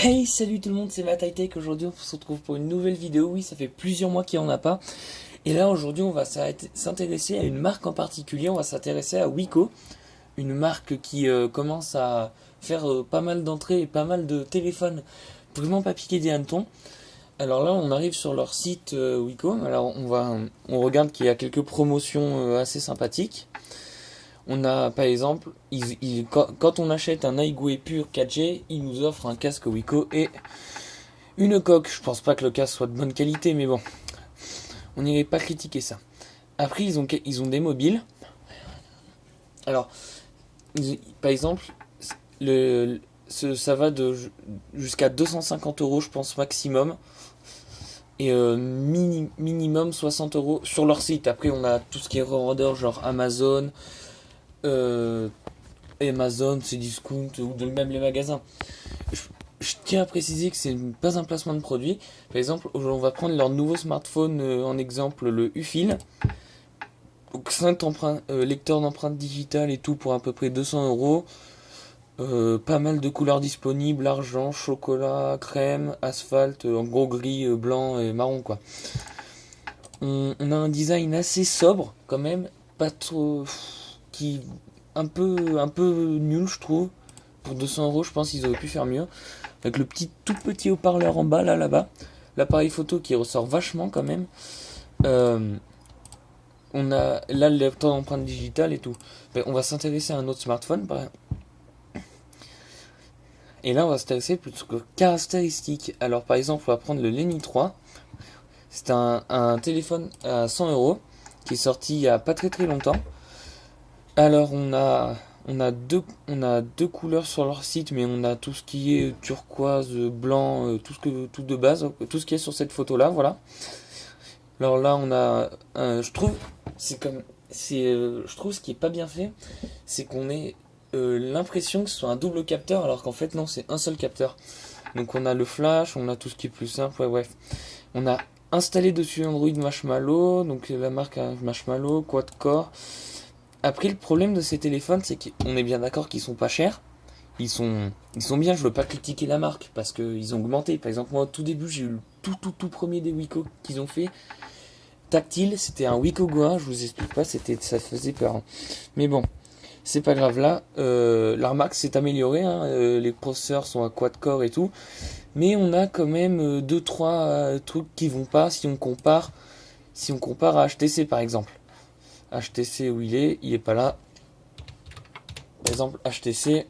Hey, salut tout le monde, c'est Matt High Tech. Aujourd'hui, on se retrouve pour une nouvelle vidéo. Oui, ça fait plusieurs mois qu'il n'y en a pas. Et là, aujourd'hui, on va s'intéresser à une marque en particulier. On va s'intéresser à Wiko, une marque qui commence à faire pas mal d'entrées et pas mal de téléphones vraiment pas piquer des hannetons. Alors là, on arrive sur leur site Wiko. Alors, on regarde qu'il y a quelques promotions assez sympathiques. On a par exemple, quand on achète un Aigoué pur 4G, ils nous offrent un casque Wiko et une coque. Je pense pas que le casque soit de bonne qualité, mais bon, on n'irait pas critiquer ça. Après, ils ont des mobiles. Alors, par exemple, ça va jusqu'à 250 euros, je pense, maximum. Et minimum 60 euros sur leur site. Après, on a tout ce qui est revendeur, genre Amazon. Euh, Amazon, c'est discount ou même les magasins. Je tiens à préciser que c'est pas un placement de produit. Par exemple, on va prendre leur nouveau smartphone en exemple, le Ufil. Donc 5 lecteurs d'empreintes digitales et tout pour à peu près 200 euros. Pas mal de couleurs disponibles, argent, chocolat, crème, asphalte, en gros gris, blanc et marron quoi. On a un design assez sobre quand même, pas trop qui un peu nul je trouve. Pour 200 euros, je pense qu'ils auraient pu faire mieux. Avec le tout petit haut-parleur en bas là-bas, l'appareil photo qui ressort vachement quand même. On a là le lecteur d'empreintes digitales et tout. Mais on va s'intéresser à un autre smartphone. Et là, on va s'intéresser plutôt que caractéristiques. Alors, par exemple, on va prendre le Lenny 3. C'est un téléphone à 100 euros qui est sorti il y a pas très longtemps. Alors, on a deux couleurs sur leur site, mais on a tout ce qui est turquoise, blanc, tout de base, tout ce qui est sur cette photo-là, voilà. Alors là, on a, je trouve, je trouve ce qui est pas bien fait, c'est qu'on ait l'impression que ce soit un double capteur, alors qu'en fait non, c'est un seul capteur. Donc on a le flash, on a tout ce qui est plus simple, ouais, bref. On a installé dessus Android Marshmallow, donc la marque Marshmallow, quad-core. Après, le problème de ces téléphones, c'est qu'on est bien d'accord qu'ils sont pas chers. Ils sont bien, je veux pas critiquer la marque, parce qu'ils ont augmenté. Par exemple, moi, au tout début, j'ai eu le tout premier des Wiko qu'ils ont fait. Tactile, c'était un Wiko Go 1, je vous explique pas, ça faisait peur. Hein. Mais bon, c'est pas grave là. La marque s'est améliorée, hein, les processeurs sont à quad-core et tout. Mais on a quand même 2-3 trucs qui vont pas si on compare à HTC par exemple. HTC où il est pas là. Par exemple HTC,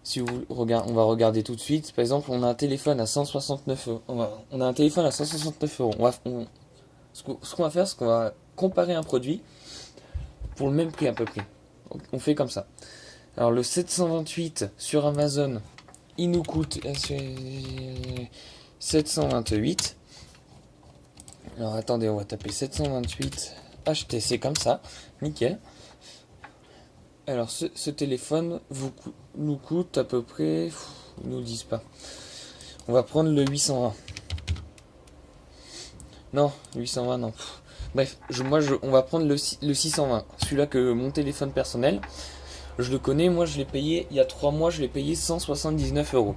si vous regardez, on va regarder tout de suite. Par exemple, on a un téléphone à 169 euros. On a un téléphone à 169 euros. Ce qu'on va faire, c'est qu'on va comparer un produit pour le même prix à peu près. On fait comme ça. Alors le 728 sur Amazon, il nous coûte 728. Alors attendez, on va taper 728 HTC comme ça, nickel. Alors ce téléphone nous coûte à peu près, ils nous le disent pas. On va prendre le 820. Non, 820 non. Bref, on va prendre le 620. Celui-là que mon téléphone personnel, je le connais, moi je l'ai payé, il y a 3 mois, je l'ai payé 179 euros.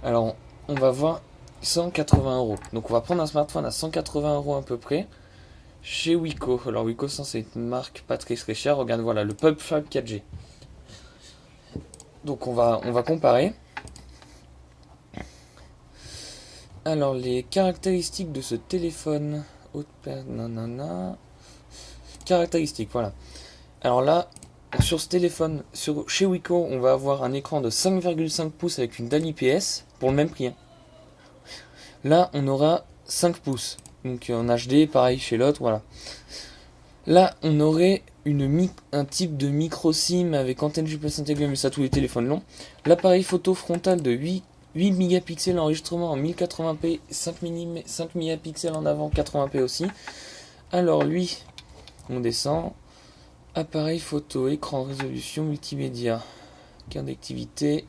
Alors, on va voir 180 euros. Donc on va prendre un smartphone à 180 euros à peu près. Chez Wiko. Alors Wiko, c'est une marque pas très chère. Regarde, voilà, le PubFab 4G. Donc on va comparer. Alors les caractéristiques de ce téléphone. Caractéristiques, voilà. Alors là, sur ce téléphone, chez Wiko, on va avoir un écran de 5,5 pouces avec une dalle IPS pour le même prix. Hein. Là, on aura 5 pouces. Donc en HD, pareil chez l'autre, voilà. Là, on aurait un type de micro SIM avec antenne GPS intégrée, mais ça tous les téléphones longs. L'appareil photo frontal de 8 mégapixels, enregistrement en 1080p, 5 mégapixels en avant, 80p aussi. Alors lui, on descend. Appareil photo, écran, résolution, multimédia, carte d'activité,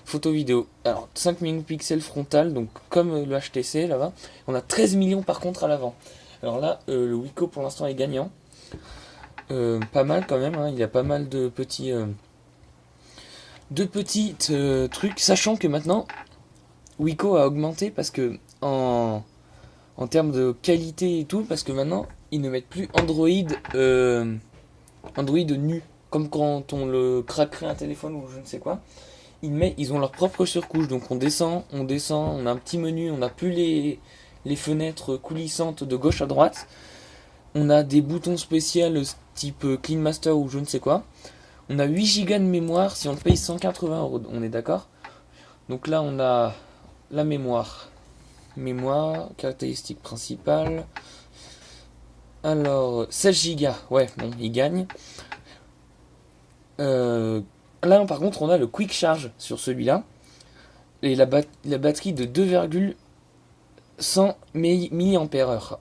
photo vidéo. Alors 5 mégapixels frontal, donc comme le HTC là-bas. On a 13 millions par contre à l'avant. Alors là, le Wiko pour l'instant est gagnant. Pas mal quand même, hein. Il y a pas mal de petits trucs, sachant que maintenant Wiko a augmenté parce que en termes de qualité et tout, parce que maintenant ils ne mettent plus Android nu, comme quand on le craquerait un téléphone ou je ne sais quoi. Ils ont leur propre surcouche, donc on descend, on a un petit menu, on n'a plus les fenêtres coulissantes de gauche à droite. On a des boutons spéciaux type Clean Master ou je ne sais quoi. On a 8 Go de mémoire si on le paye 180 €, on est d'accord? Donc là on a la mémoire. Mémoire, caractéristique principale. Alors, 16 Go, ouais, bon, il gagne. Là par contre on a le Quick Charge sur celui-là. Et la batterie de 2,100 mAh.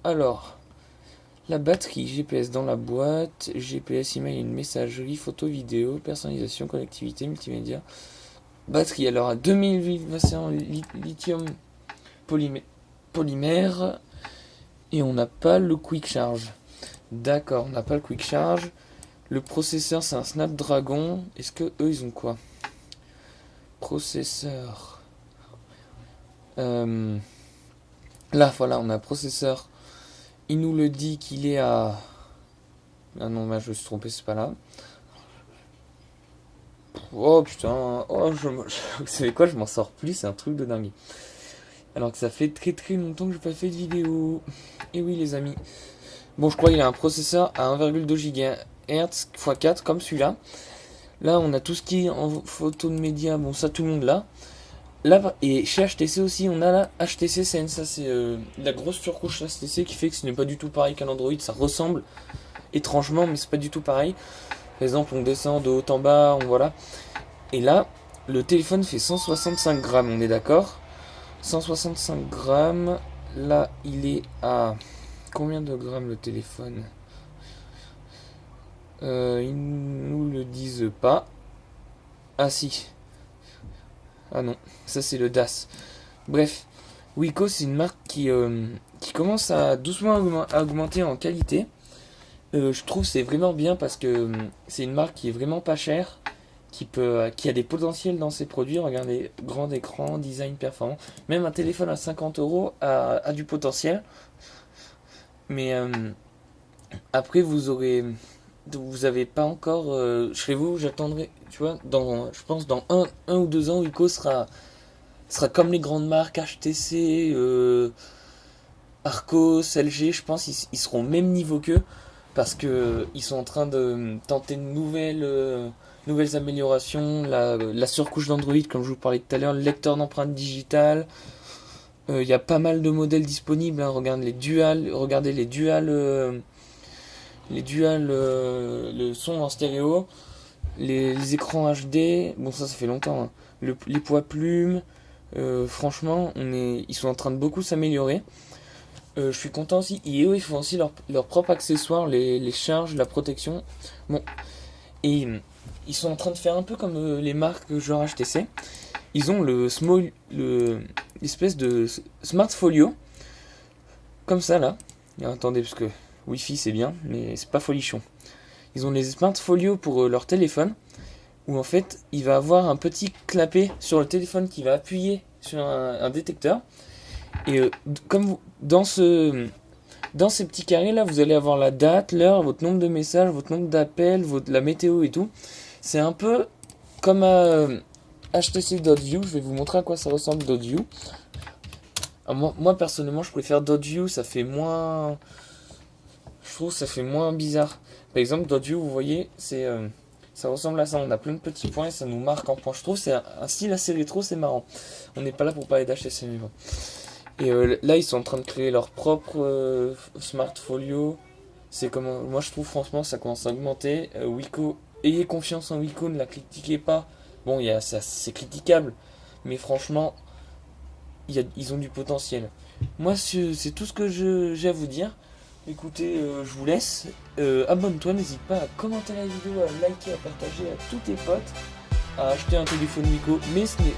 Alors, la batterie, GPS dans la boîte, GPS, email, une messagerie, photo, vidéo, personnalisation, connectivité, multimédia. Batterie, alors à 2000 lithium polymère. Et on n'a pas le Quick Charge. D'accord, on n'a pas le Quick Charge. Le processeur, c'est un Snapdragon. Est-ce que eux, ils ont quoi? Processeur. Là, voilà, on a un processeur. Il nous le dit qu'il est à... Ah non, là, je me suis trompé, c'est pas là. Oh putain, vous savez quoi, je m'en sors plus, c'est un truc de dingue. Alors que ça fait très très longtemps que j'ai pas fait de vidéo. Et oui les amis. Bon, je crois qu'il a un processeur à 1,2 GHz x4 comme celui-là. Là on a tout ce qui est en photo de médias, bon ça tout le monde l'a. Là, et chez HTC aussi on a la HTC Sense, ça c'est la grosse surcouche HTC qui fait que ce n'est pas du tout pareil qu'un Android, ça ressemble étrangement mais c'est pas du tout pareil. Par exemple on descend de haut en bas, voilà. Et là, le téléphone fait 165 grammes, on est d'accord? 165 grammes. Là, il est à... Combien de grammes le téléphone? Ils nous le disent pas. Ah si. Ah non, ça c'est le DAS. Bref, Wiko c'est une marque qui commence à doucement augmenter en qualité. Je trouve c'est vraiment bien parce que c'est une marque qui est vraiment pas chère, qui a des potentiels dans ses produits. Regardez, grand écran, design performant. Même un téléphone à 50 € a du potentiel. Mais après vous avez pas encore chez vous, j'attendrai, tu vois, je pense dans un ou 2 ans Wiko sera comme les grandes marques HTC, Arcos, LG. Je pense ils seront au même niveau qu'eux parce que ils sont en train de tenter de nouvelles améliorations, la surcouche d'Android comme je vous parlais tout à l'heure, le lecteur d'empreintes digitales. Il y a pas mal de modèles disponibles, hein. Regardez les dual, le son en stéréo, les écrans HD. Bon ça fait longtemps, hein. Les poids plumes, franchement ils sont en train de beaucoup s'améliorer. Je suis content aussi. Et eux ils font aussi leurs propres accessoires, les charges, la protection. Bon, et ils sont en train de faire un peu comme les marques genre HTC. Ils ont l'espèce de Smart Folio, comme ça là. Alors, attendez, parce que Wi-Fi c'est bien, mais c'est pas folichon. Ils ont les Smart Folio pour leur téléphone, où en fait il va avoir un petit clapet sur le téléphone qui va appuyer sur un détecteur. Et comme dans ces petits carrés là, vous allez avoir la date, l'heure, votre nombre de messages, votre nombre d'appels, la météo et tout. C'est un peu comme HTC Dot-View. Je vais vous montrer à quoi ça ressemble Dot-View. Moi personnellement je préfère Dot-View, ça fait moins... Je trouve que ça fait moins bizarre. Par exemple Dot-View, vous voyez, ça ressemble à ça, on a plein de petits points et ça nous marque en point. Je trouve que c'est un style assez rétro, c'est marrant. On n'est pas là pour parler d'HTC mais bon. Et là ils sont en train de créer leur propre Smart Folio. Moi je trouve franchement ça commence à augmenter. Wiko, ayez confiance en Wiko, ne la critiquez pas. Bon, c'est critiquable, mais franchement, ils ont du potentiel. Moi, c'est tout ce que j'ai à vous dire. Écoutez, je vous laisse. Abonne-toi, n'hésite pas à commenter la vidéo, à liker, à partager à tous tes potes, à acheter un téléphone Wiko. Mais c'est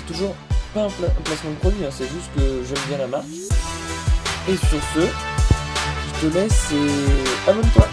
toujours pas un placement de produit, hein, c'est juste que j'aime bien la marque. Et sur ce, je te laisse et abonne-toi.